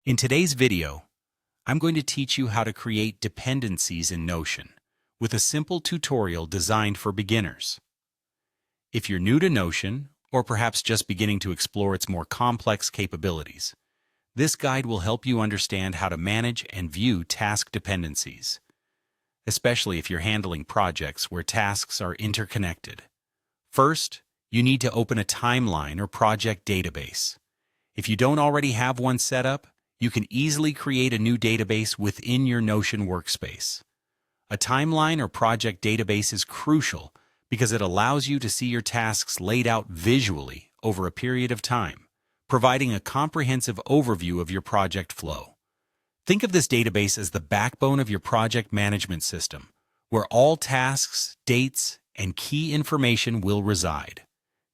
In today's video, I'm going to teach you how to create dependencies in Notion with a simple tutorial designed for beginners. If you're new to Notion, or perhaps just beginning to explore its more complex capabilities, this guide will help you understand how to manage and view task dependencies, especially if you're handling projects where tasks are interconnected. First, you need to open a timeline or project database. If you don't already have one set up, you can easily create a new database within your Notion workspace. A timeline or project database is crucial because it allows you to see your tasks laid out visually over a period of time, providing a comprehensive overview of your project flow. Think of this database as the backbone of your project management system, where all tasks, dates, and key information will reside.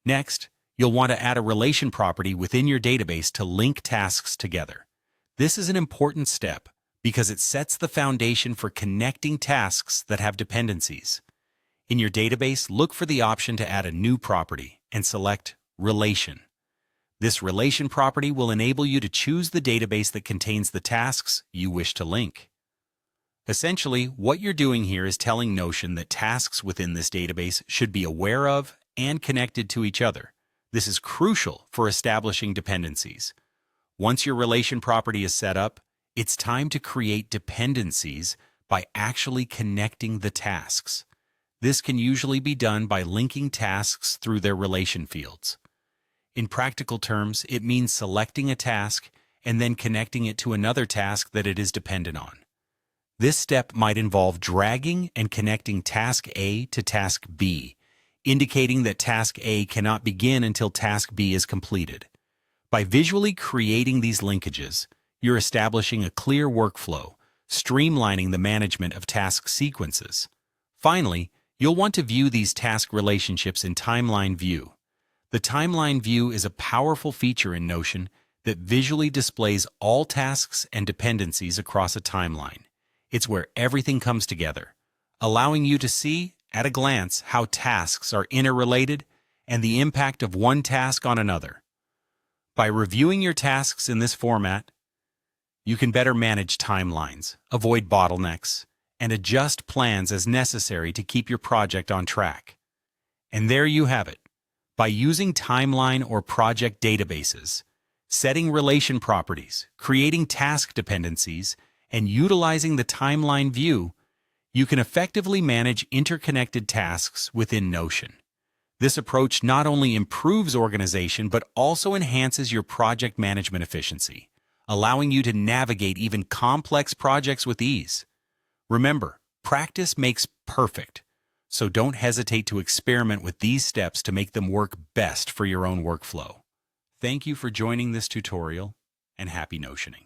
Next, you'll want to add a relation property within your database to link tasks together. This is an important step because it sets the foundation for connecting tasks that have dependencies. In your database, look for the option to add a new property and select Relation. This relation property will enable you to choose the database that contains the tasks you wish to link. Essentially, what you're doing here is telling Notion that tasks within this database should be aware of and connected to each other. This is crucial for establishing dependencies. Once your relation property is set up, it's time to create dependencies by actually connecting the tasks. This can usually be done by linking tasks through their relation fields. In practical terms, it means selecting a task and then connecting it to another task that it is dependent on. This step might involve dragging and connecting task A to task B, indicating that task A cannot begin until task B is completed. By visually creating these linkages, you're establishing a clear workflow, streamlining the management of task sequences. Finally, you'll want to view these task relationships in Timeline View. The Timeline View is a powerful feature in Notion that visually displays all tasks and dependencies across a timeline. It's where everything comes together, allowing you to see, at a glance, how tasks are interrelated and the impact of one task on another. By reviewing your tasks in this format, you can better manage timelines, avoid bottlenecks, and adjust plans as necessary to keep your project on track. And there you have it. By using timeline or project databases, setting relation properties, creating task dependencies, and utilizing the timeline view, you can effectively manage interconnected tasks within Notion. This approach not only improves organization but also enhances your project management efficiency, allowing you to navigate even complex projects with ease. Remember, practice makes perfect, so don't hesitate to experiment with these steps to make them work best for your own workflow. Thank you for joining this tutorial, and happy Notioning.